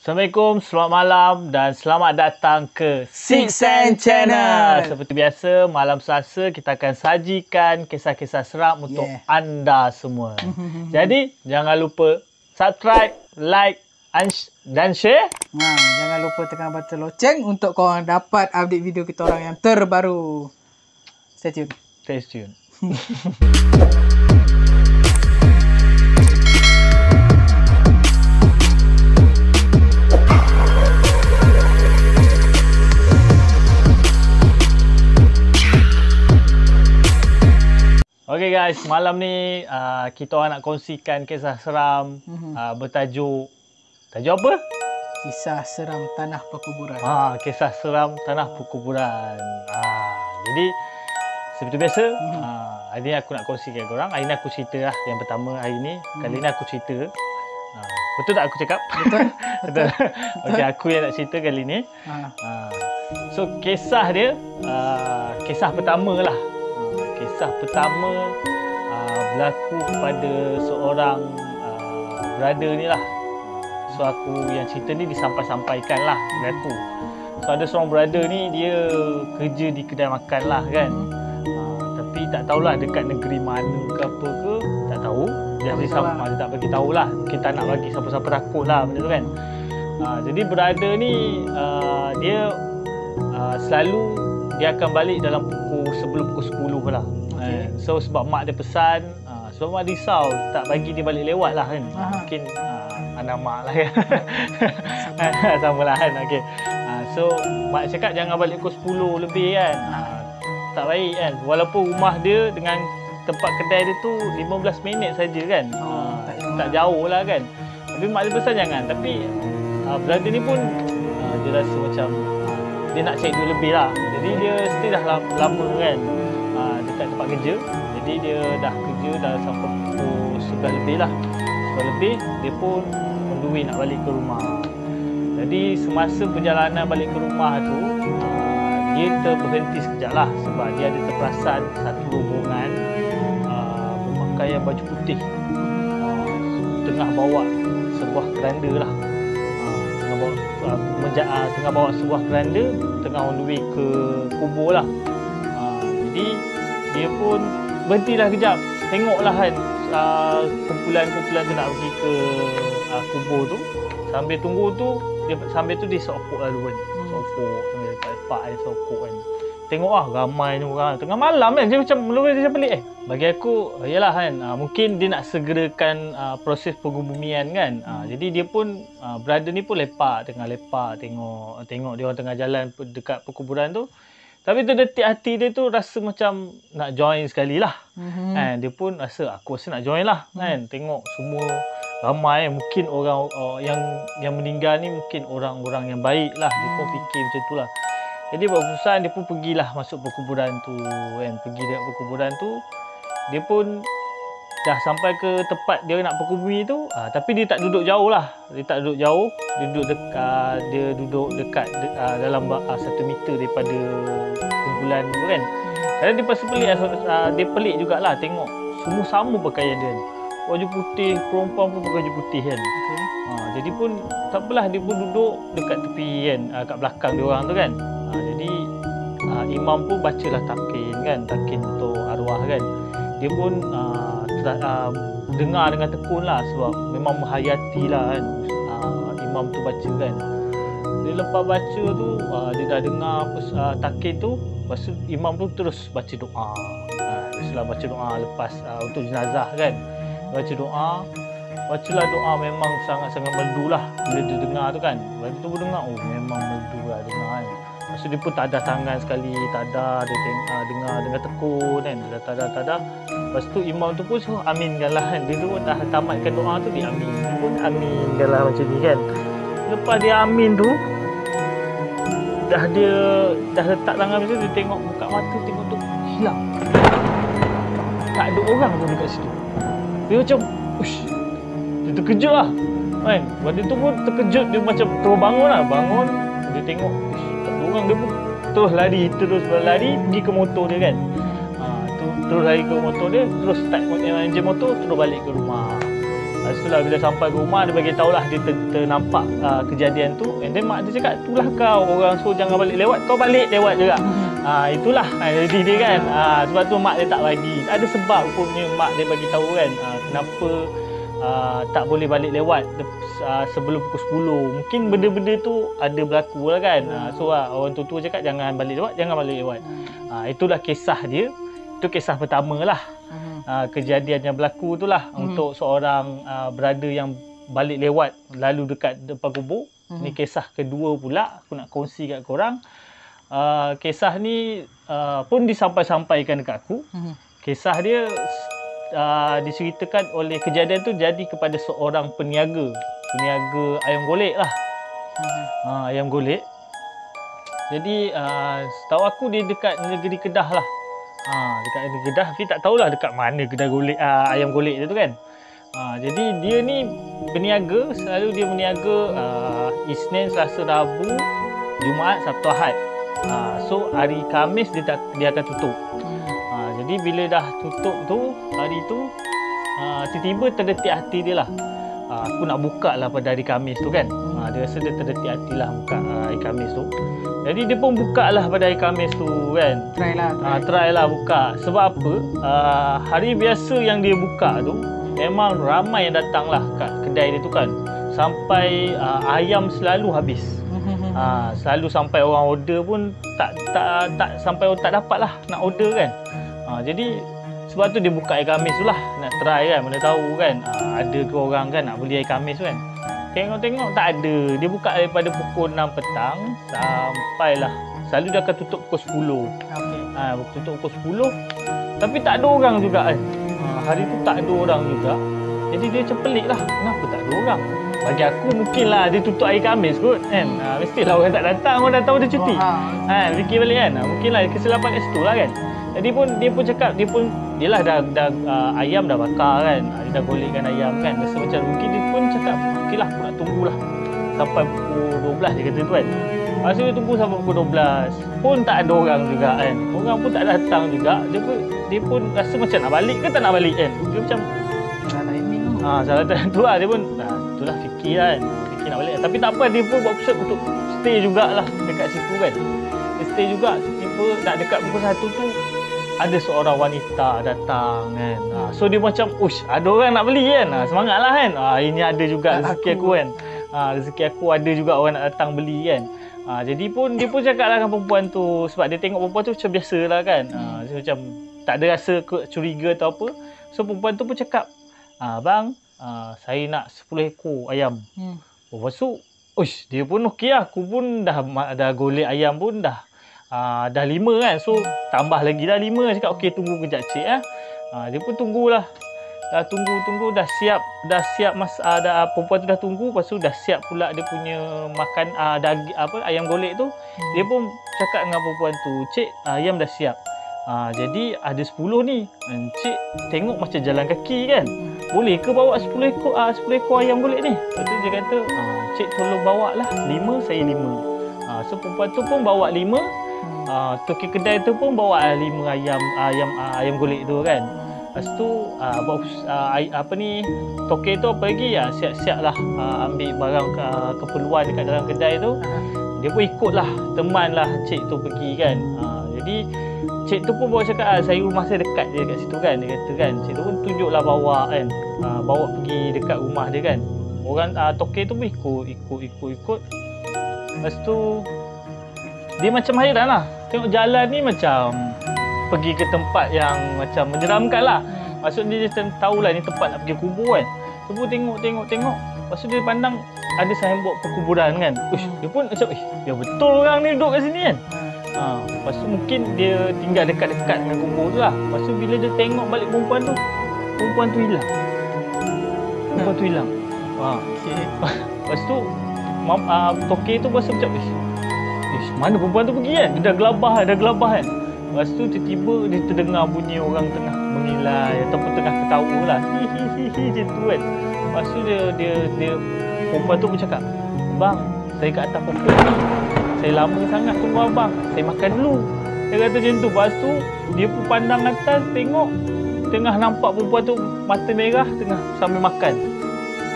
Assalamualaikum, selamat malam dan selamat datang ke Six Sense Channel. Seperti biasa, malam Selasa kita akan sajikan kisah-kisah seram untuk anda semua. Jadi, jangan lupa subscribe, like dan share. Jangan lupa tekan button loceng untuk korang dapat update video kita orang yang terbaru. Stay tune. Stay tune. Okay guys, malam ni kita orang nak kongsikan kisah seram bertajuk apa? Kisah seram tanah perkuburan. Kisah seram tanah perkuburan. Jadi seperti biasa, hari ni aku nak kongsikan korang. Hari ni aku cerita lah yang pertama hari ni. Kali ni aku cerita. Betul tak aku cakap? Betul. Betul. Okey, aku yang nak cerita kali ni. So kisah dia kisah pertama lah. Kisah pertama berlaku kepada seorang brother ni lah. So aku yang cerita ni disampai-sampaikan lah berlaku. So ada seorang brother ni dia kerja di kedai makan lah kan. Tapi tak tahulah dekat negeri mana ke apa ke, tak tahu. Dia tak bagi tahulah. Kita tak nak bagi siapa-siapa takut lah benda tu kan. Jadi brother ni dia selalu dia akan balik dalam sebelum pukul 10 lah. So sebab mak dia pesan, sebab mak risau tak bagi dia balik lewat lah kan. Mungkin anak mak lah kan. Sama lah kan. Okay. So mak cakap jangan balik pukul 10 lebih kan. Tak baik kan. Walaupun rumah dia dengan tempat kedai dia tu 15 minit saja kan. Tak jauh lah kan. Tapi mak dia pesan jangan. Tapi brother ni pun dia rasa macam dia nak cek dulu lebih lah. Jadi dia stay dah lama kan dekat tempat kerja. Jadi dia dah kerja dah sampai pukul 11 lebih lah. 11 lebih dia pun on the way nak balik ke rumah. Jadi semasa perjalanan balik ke rumah tu dia terberhenti sekejap lah. Sebab dia ada terperasan satu rombongan berpakaian baju putih tengah bawa sebuah keranda lah. Tengah bawa sebuah keranda, tengah on the way ke kubur lah. Jadi dia pun berhentilah kejap, tengoklah kan kumpulan-kumpulan tu nak pergi ke kubur tu. Sambil tunggu tu, sambil tu dia sokok lah dulu kan. Sokok sambil lepak dia sokok kan. Tengok lah ramai ni orang tengah malam kan. Dia macam mula-mula dia pelik bagi aku yalah kan, mungkin dia nak segerakan proses pengubumian kan. Jadi dia pun brother ni pun tengah lepak tengok dia orang tengah jalan dekat perkuburan tu. Tapi terdetik hati dia tu rasa macam nak join sekali lah. Dia pun aku rasa nak join lah kan. Tengok semua ramai, mungkin orang yang meninggal ni mungkin orang-orang yang baik lah. Dia pun fikir macam tu lah. Jadi buat keputusan dia pun pergilah masuk perkuburan tu kan. Pergi dekat perkuburan tu, dia pun dah sampai ke tempat dia nak berkubur tu. Tapi dia tak duduk jauh lah. Dia tak duduk jauh. Dia duduk dekat dalam 1 meter daripada kumpulan tu kan. Kadang dia pasti pelik. Dia pelik jugalah tengok semua sama pakaian dia kan. Baju putih, perempuan pun pakai baju putih kan. Jadi pun tak apalah, dia pun duduk dekat tepi kan, kat belakang dia orang tu kan. Jadi imam pun bacalah talqin kan, talqin untuk arwah kan. Dia pun dengar dengan tekun lah sebab memang menghayati lah kan. Imam tu baca kan. Dia lepas baca tu dia dah dengar talqin tu. Lepas tu imam tu terus baca doa. Setelah baca doa lepas untuk jenazah kan, baca doa. Bacalah doa, memang sangat-sangat merdu lah bila dia dengar tu kan. Lepas tu pun dengar, memang merdu lah dengar kan. Lepas tu dia pun tadah tangan sekali, tadah dia dengar tekun kan. Dia dah tadah. Lepas tu imam tu pun suruh aminkan lah kan. Dia tu dah tamatkan doa tu, dia amin. Dia pun aminkan lah macam ni kan. Lepas dia amin tu, dah letak tangan macam tu, dia tengok buka mata, tengok tu hilang. Tak ada orang pun dekat situ. Dia macam, dia terkejut lah kan. Waktu tu pun terkejut, dia macam terus bangun lah. Bangun, dia tengok tak ada orang. Dia pun terus lari pergi ke motor dia kan. Terus lari ke motor dia, terus start enjin motor, terus balik ke rumah. Lepas tu lah bila sampai ke rumah dia bagi tahulah dia ternampak kejadian tu. And then mak dia cakap, itulah kau, orang suruh jangan balik lewat, kau balik lewat juga. Itulah jadi dia kan. Sebab tu mak dia tak bagi. Ada sebab punya mak dia bagi tahu kan kenapa tak boleh balik lewat sebelum pukul 10. Mungkin benda-benda tu ada berlaku lah kan. So orang tua cakap jangan balik lewat, jangan balik lewat. Itulah kisah dia. Itu kisah pertama lah. Kejadian yang berlaku tu lah untuk seorang berada yang balik lewat lalu dekat depan kubur. Ni kisah kedua pula aku nak kongsi kat korang. Kisah ni pun disampai-sampaikan dekat aku. Kisah dia diceritakan oleh kejadian tu jadi kepada seorang peniaga ayam golek lah. Ayam golek. Jadi setahu aku dia dekat negeri Kedah lah. Dekat negeri Kedah, tapi tak tahulah dekat mana kedai golek ayam golek dia tu kan. Jadi dia ni berniaga, selalu dia berniaga Isnin, Selasa, Rabu, Jumaat, Sabtu, Ahad. So hari Khamis dia akan tutup. Jadi bila dah tutup tu, hari tu tiba-tiba terdetik hati dia lah. Aku nak buka lah pada hari Khamis tu kan. Dia rasa dia terdetik hati lah buka hari Khamis tu. Jadi dia pun buka lah pada hari Khamis tu kan. Try lah buka. Sebab apa? Hari biasa yang dia buka tu memang ramai yang datang lah kat kedai dia tu kan. Sampai ayam selalu habis. Selalu sampai orang order pun tak sampai orang tak dapat lah nak order kan. Jadi sebab tu dia buka hari Khamis tu lah. Nak try kan, mana tahu kan ada ke orang kan nak beli hari Khamis tu kan. Tengok-tengok tak ada. Dia buka daripada pukul 6 petang sampailah. Selalu dia akan tutup pukul 10. Tutup pukul 10. Tapi tak ada orang juga kan. Hari tu tak ada orang juga. Jadi dia macam pelik lah. Kenapa tak ada orang? Bagi aku mungkin lah dia tutup hari Khamis kot kan. Mestilah orang tak datang, orang dah tahu dia cuti. Fikir balik kan. Mungkinlah kesilapan kat situ lah kan. Jadi pun dia pun cakap, dia lah dah ayam dah bakar kan. Dia dah golekkan ayam kan. Rasa macam rugi, dia pun cakap okeylah aku nak tunggulah sampai pukul 12 dia kata tu kan. Lepas tu dia tunggu sampai pukul 12 pun tak ada orang juga kan. Orang pun tak datang juga. Dia pun rasa macam nak balik ke tak nak balik kan. Dia macam salah tu lah. Dia pun itulah fikir kan. Fikir nak balik. Tapi tak apa, dia pun buat keputusan untuk stay jugalah dekat situ kan. Dia stay juga. Tiba nak dekat pukul 1 tu ada seorang wanita datang kan. So dia macam, ush, ada orang nak beli kan. Semangatlah kan. Ini ada juga rezeki aku kan. Rezeki aku ada juga orang nak datang beli kan. Jadi pun dia pun cakap lah dengan perempuan tu. Sebab dia tengok perempuan tu macam biasa lah kan. Dia macam tak ada rasa curiga atau apa. So perempuan tu pun cakap, bang, saya nak 10 ekor ayam. Lepas tu, ush, dia pun okey lah. Aku pun dah golek ayam pun dah 5 kan. So tambah lagi dah 5. Cakap okey, tunggu kejap cik lah. Dia pun tunggulah. Dah tunggu dah siap perempuan tu dah tunggu. Lepas tu dah siap pula dia punya makan ayam golek tu. Dia pun cakap dengan perempuan tu, cik, ayam dah siap. Jadi ada 10 ni. Cik tengok macam jalan kaki kan. Boleh ke bawa 10 ekor ayam golek ni? Lepas tu dia kata, cik tolong bawa lah 5, saya 5. So perempuan tu pun bawa 5. Toki kedai tu pun bawa 5 ayam golek tu kan. Lepas tu toki tu apa lagi siap-siap lah ambil barang keperluan dekat dalam kedai tu. Dia pun ikut lah, teman lah cik tu pergi kan. Jadi cik tu pun bawa cakap, saya rumah saya dekat je dekat situ kan. Dia kata kan, cik tu pun tunjuklah bawa kan. Bawa pergi dekat rumah dia kan. Orang toki tu pun ikut. Lepas tu dia macam hairan lah. Tengok jalan ni macam pergi ke tempat yang macam menyeramkan lah. Maksudnya dia tahulah ni tempat nak pergi kubur kan. Dia pun tengok. Lepas tu dia pandang ada signboard perkuburan kan. Dia pun macam, ya betul orang ni duduk kat sini kan. Lepas tu mungkin dia tinggal dekat-dekat dengan kubur tu lah. Lepas tu bila dia tengok balik perempuan tu hilang. Lepas tu toki tu rasa macam, mana perempuan tu pergi kan? Dia dah gelabah kan. Lepas tu tiba-tiba dia terdengar bunyi orang tengah mengilai ataupun tengah ketawa lah. Macam tu kan. Lepas tu dia perempuan tu pun cakap, bang, saya kat atas pokok ni. Saya lama sangat tunggu abang. Saya makan dulu. Dia kata macam tu. Lepas tu dia pun pandang atas, tengok. Tengah nampak perempuan tu mata merah tengah sambil makan.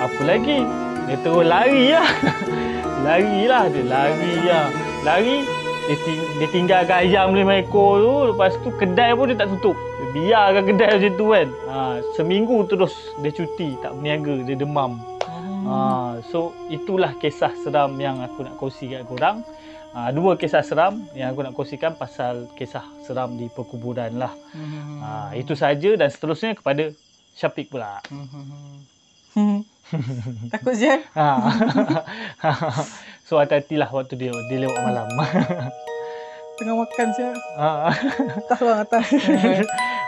Apa lagi? Dia terus lari lah. Lari lah. Dia lari lah. Lari. Dia tinggalkan ayam 5 ekor tu. Lepas tu kedai pun dia tak tutup. Dia biarkan kedai macam tu kan. Seminggu terus dia cuti. Tak berniaga. Dia demam. So itulah kisah seram yang aku nak kongsi kat korang. 2 kisah seram yang aku nak kongsikan pasal kisah seram di perkuburan lah. Itu saja dan seterusnya kepada Syafiq pula. Takut je. So hati-hatilah waktu dia lewat malam. Tengah makan siap. Atas bang, atas.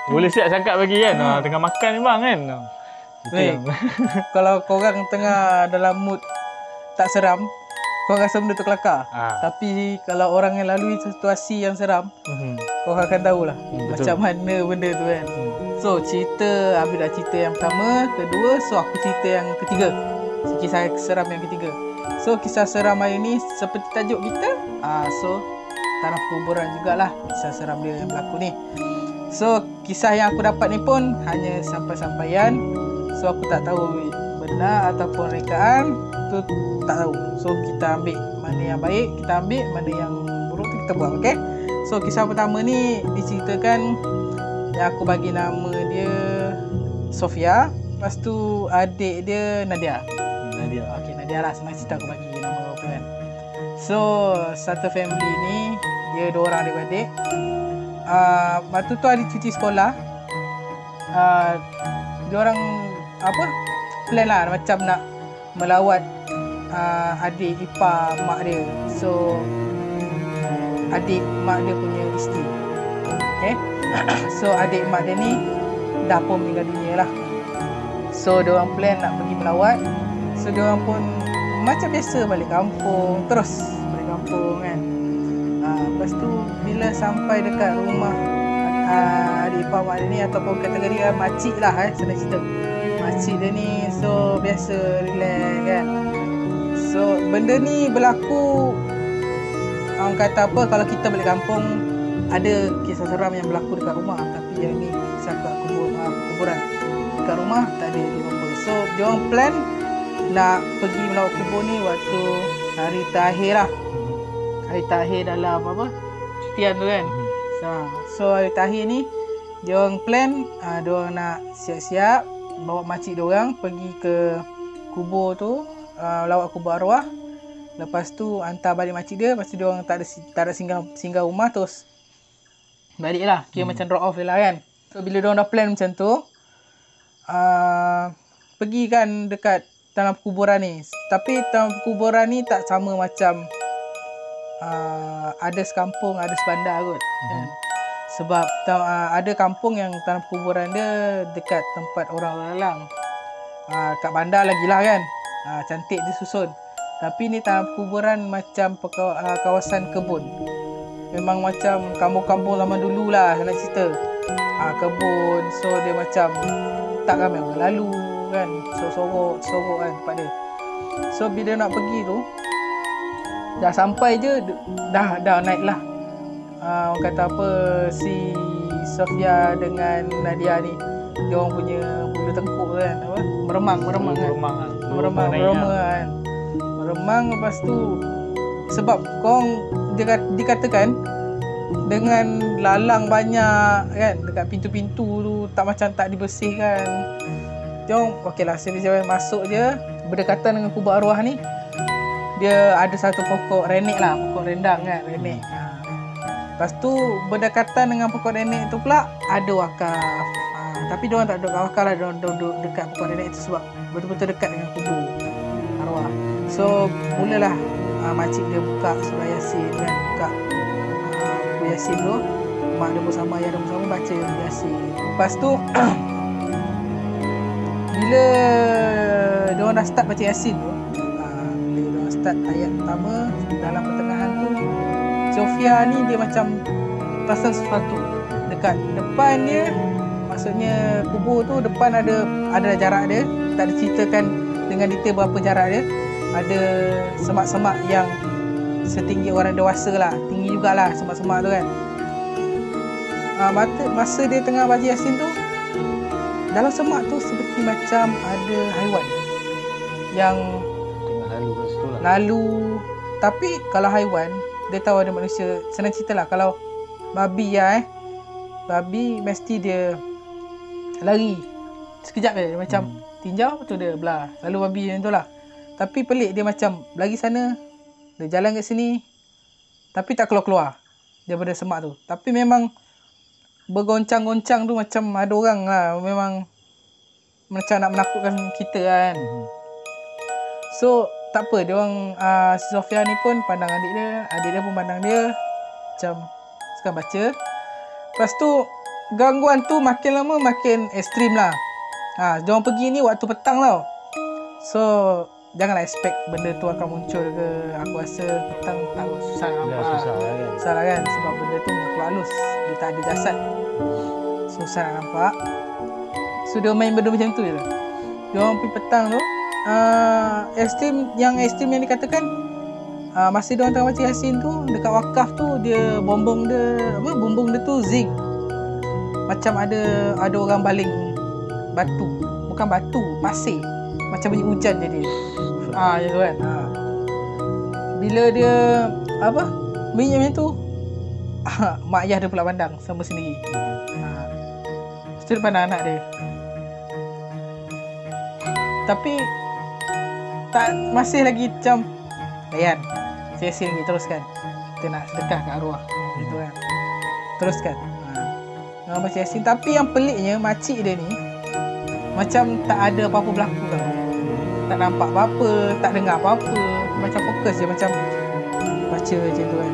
Boleh siap cakap bagi kan. Tengah makan ni bang kan. Kalau korang tengah dalam mood tak seram, korang rasa benda tu kelakar. Tapi kalau orang yang lalui situasi yang seram, korang akan tahulah macam mana benda tu kan. So cerita, Abi dah cerita yang pertama, kedua, so aku cerita yang ketiga. Kisah seram yang ketiga. So kisah seram hari ni seperti tajuk kita, so tanah perkuburan jugalah kisah seram dia yang berlaku ni. So kisah yang aku dapat ni pun hanya sampai-sampaian. So aku tak tahu benar ataupun rekaan tu, tak tahu. So kita ambil mana yang baik, kita ambil mana yang buruk tu kita buat, okey? So kisah pertama ni diceritakan yang aku bagi nama dia Sofia. Lepas tu adik dia Nadia. Okey, Nadia lah senang cerita aku bagi nama apa kan. So satu family ni dia 2 orang adik-beradik. Waktu tu ada cuti sekolah. Dia orang plan lah macam nak melawat adik ipar mak dia. So adik mak dia punya isteri. Okay. So adik mak dia ni dah pun meninggal dunia lah. So dia orang plan nak pergi melawat. So dia orang pun macam biasa balik kampung. Terus balik kampung kan. Lepas tu bila sampai dekat rumah adik ipar mak dia ni, ataupun kategori makcik lah senang cerita. Makcik dia ni so biasa relax kan. So benda ni berlaku, orang kata apa, kalau kita balik kampung ada kisah seram yang berlaku dekat rumah, tapi yang ni kisah kat kuburan. Dekat rumah tak ada apa. So dia orang plan nak pergi melawat kubur ni waktu hari terakhir lah. Hari terakhir dalam cutian tu kan. So hari terakhir ni dia orang plan, dia orang nak siap-siap bawa makcik dia orang pergi ke kubur tu, lawat kubur arwah. Lepas tu hantar balik makcik dia. Lepas tu dia orang tak ada singgah rumah, terus balik lah. Kira macam drop off je lah kan. So bila dia orang dah plan macam tu, pergi kan dekat dalam perkuburan ni. Tapi dalam perkuburan ni tak sama macam ada sekampung, ada sebandar kot kan. Sebab ada kampung yang tanah perkuburan dia dekat tempat orang lalang. Kat bandar lagi lah kan. Cantik dia susun. Tapi ni tanah perkuburan macam kawasan kebun. Memang macam kampung-kampung zaman dulu lah nak cerita. Kebun. So dia macam tak ramai orang lalu kan. Sorok kan tempat dia. So bila nak pergi tu, dah sampai je dah naik lah. Orang kata apa, si Sofia dengan Nadia ni dia orang punya bulu tengkuk kan, meremang kan. Meremang. Lepas tu sebab korang dikatakan dengan lalang banyak kan dekat pintu-pintu tu, tak macam tak dibersihkan. Dia orang okeylah, siapa masuk je berdekatan dengan kubur arwah ni, dia ada satu pokok renek lah, pokok rendang kan, renek. Lepas tu berdekatan dengan pokok renek tu pula ada wakaf. Tapi dia orang tak duduk kat wakaf lah, dia orang duduk dekat pokok renek tu sebab betul-betul dekat dengan kubur arwah. So mulalah makcik dia buka surah Yasin kan, buka buku Yasin tu. Mak dia bersama, ayah dia bersama baca Yasin. Lepas tu bila dia orang dah start baca Yasin tu, bila dia orang start ayat pertama, dalam pertengahan tu Sofia ni dia macam rasa sesuatu dekat depan dia. Maksudnya kubur tu depan ada jarak dia. Tak diceritakan dengan detail berapa jarak dia. Ada semak-semak yang setinggi orang dewasa lah. Tinggi jugalah semak-semak tu kan. Masa dia tengah baca Yasin tu, dalam semak tu seperti macam ada haiwan. yang tengah lalu kat situ lah. lalu. Tapi kalau haiwan, dia tahu ada manusia. Senang cerita lah, kalau babi babi mesti dia lari sekejap je, dia macam tinjau, betul dia belah. Selalu babi macam tu lah. Tapi pelik, dia macam lagi sana, dia jalan kat sini, tapi tak keluar-keluar daripada semak tu. Tapi memang bergoncang-goncang tu macam ada orang lah, memang macam nak menakutkan kita kan. So tak apa, dia orang si Sofia ni pun pandang adik dia pun pandang dia, macam sekarang baca. Lepas tu gangguan tu makin lama makin ekstrim lah. Diorang pergi ni waktu petang tau. So janganlah expect benda tu akan muncul ke. Aku rasa petang tak susah nak nampak. Susah lah kan, sebab benda tu makhluk halus, dia tak ada jasad, susah nak nampak. So dia main benda macam tu je lah. Diorang pergi petang tu, ekstrim yang dikatakan, masa diorang tengah baca Yasin tu, dekat wakaf tu, dia bumbung dia tu zig. Macam ada orang baling batu, bukan batu, pasir, macam bunyi hujan jadi. Macam tu kan. Bila dia bunyi macam tu, mak ayah dia pula pandang sama sendiri. Lepas tu dia pandang anak dia. Tapi tak, masih lagi macam layan, sia-sia lagi, teruskan. Kita nak sedekah ke arwah, gitu kan. Teruskan. Baca Yasin. Tapi yang peliknya, makcik dia ni macam tak ada apa-apa berlaku tau. Tak nampak apa-apa, tak dengar apa-apa, macam fokus je, macam baca macam tu kan.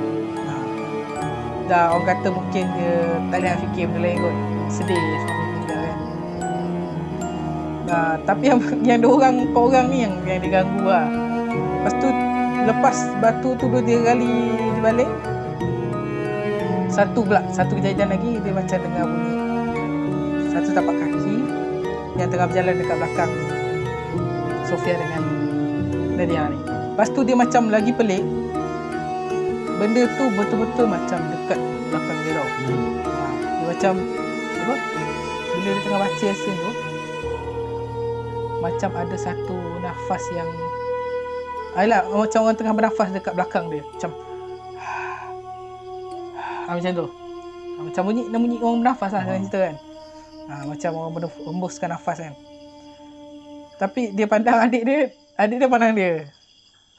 Dah orang kata mungkin dia tak ada nak fikir benda lain kot, sedih suami meninggal kan. Tapi yang dua orang ni yang diganggu lah. Lepas tu lepas batu tu 2-3 kali dibaling, satu kejadian lagi, dia macam dengar bunyi satu tapak kaki yang tengah berjalan dekat belakang Sofia dengan Nadia ni. Lepas tu dia macam lagi pelik, benda tu betul-betul macam dekat belakang dia tau. Dia macam bila dia tengah baca Yasin tu, macam ada satu nafas yang macam orang tengah bernafas dekat belakang dia, macam macam tu. Macam bunyi orang bernafas lah, cerita kan. Macam orang hembuskan nafas kan. Tapi dia pandang adik dia pandang dia.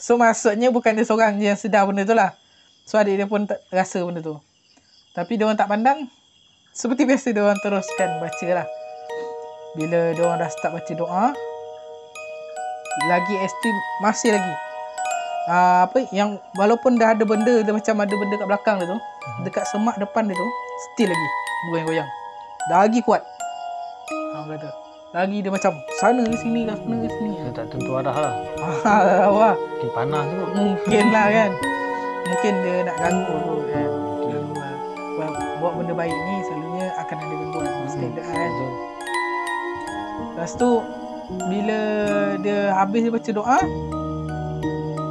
So maksudnya bukan dia seorang je yang sedar benda tu lah. So adik dia pun tak rasa benda tu. Tapi dia orang tak pandang. Seperti biasa dia orang teruskan baca lah. Bila dia orang dah start baca doa, lagi ekstrim, masih lagi. Yang walaupun dah ada benda, dia macam ada benda kat belakang dia tu, dekat semak depan dia tu, still lagi goyang-goyang. Lagi kuat. Kata. Lagi dia macam sana ke sini ke sana ke sini. Dia tak tentu arah lah. Mungkin panas tu. Mungkin lah kan. Mungkin dia nak ganggu tu kan. Buat benda baik ni selalunya akan ada gangguan. Standard kan. Lepas tu bila dia habis dia baca doa,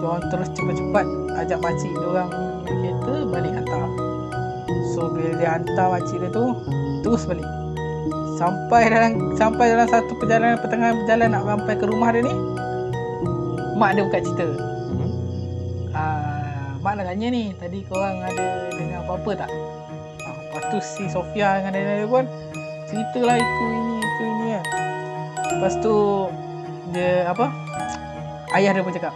diorang terus cepat-cepat ajak makcik diorang kereta balik hantar. So bila dia hantar makcik dia tu, terus balik. Sampai dalam satu perjalanan, pertengahan perjalanan nak sampai ke rumah dia ni, mak dia buka cerita. Mak nak tanya ni, tadi korang ada dengar apa-apa tak? Lepas tu si Sofia dengan dia pun ceritalah itu ini kan. Lepas tu dia ayah dia pun cakap,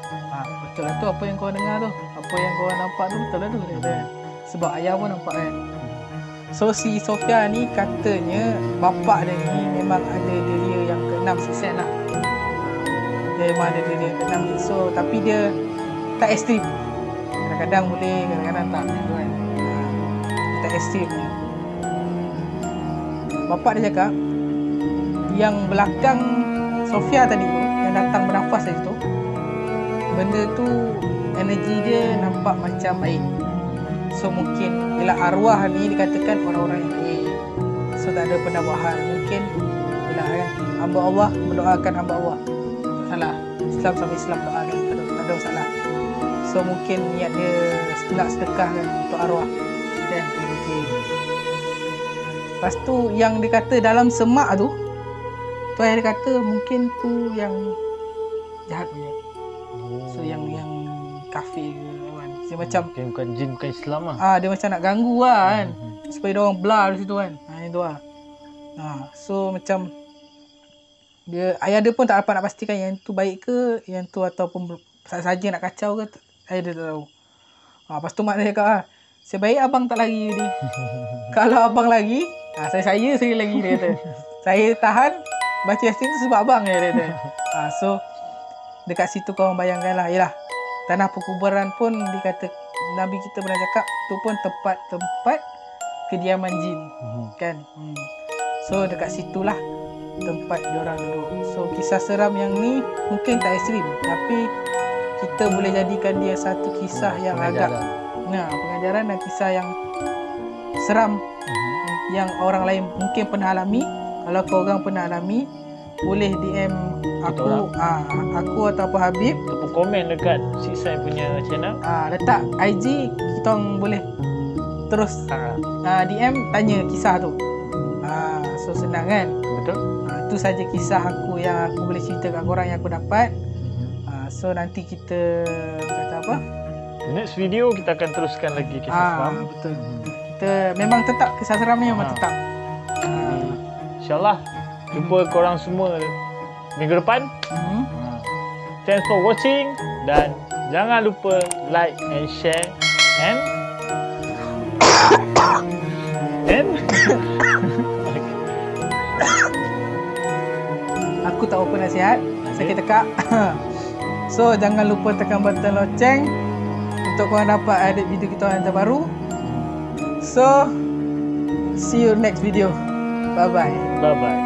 betul lah tu apa yang korang dengar tu, apa yang korang nampak tu, betul lah tu dia. Sebab ayah pun nampak kan. So si Sofia ni katanya bapak dia ni memang ada deria yang ke-6 sisen lah. Dia memang ada deria yang ke-6 ni. So tapi dia tak ekstrim. Kadang-kadang boleh, kadang-kadang tak kan. Dia tak ekstrim ni. Bapak dia cakap yang belakang Sofia tadi tu, yang datang bernafas tadi tu, benda tu energi dia nampak macam baik. So mungkin bila arwah ni dikatakan orang-orang yang baik, so tak ada penambahan. Mungkin bila kan hamba Allah mendoakan hamba Allah, tak salah. Islam sama Islam doakan, tak ada masalah. So mungkin niat dia nak sedekah kan untuk arwah kan. Okay. Lepas tu yang dia kata dalam semak tu ayah dia kata mungkin tu yang jahat punya. So yang kafir ke kan. Dia macam bukan jin, bukan Islam lah. dia macam nak ganggu lah kan. Supaya dia orang belah di situ kan. Itu lah. So macam ayah dia pun tak dapat nak pastikan yang tu baik ke, yang tu ataupun saja nak kacau ke, ayah dia tak tahu. Lepas tu mak dia cakap sebaik abang tak lari ni. Kalau abang lagi, saya lagi, dia kata. Saya tahan baca Yasin tu sebab abang, dia kata. So dekat situ korang bayangkan lah, yelah, tanah perkuburan pun dikata Nabi kita pernah cakap tu pun tempat kediaman jin, kan. So dekat situlah tempat diorang duduk. So kisah seram yang ni mungkin tak ekstrim, tapi kita boleh jadikan dia satu kisah yang pengajaran dan kisah yang seram yang orang lain mungkin pernah alami. Kalau korang pernah alami, boleh DM aku ataupun Habib, ataupun komen dekat Sisai punya channel. Letak IG, kita orang boleh terus DM tanya kisah tu. So senang kan. Betul. Itu saja kisah aku yang aku boleh cerita kat korang yang aku dapat. So nanti kita kata apa? Next video kita akan teruskan lagi kisah seram. Betul. Kita memang tetap kisah seram ni memang tetap. InsyaAllah jumpa korang semua minggu depan. Thanks for watching dan jangan lupa like and share and aku tak apa nasihat, sakit tekak. So jangan lupa tekan button loceng untuk korang dapat edit video kita yang terbaru. So see you next video. Bye bye.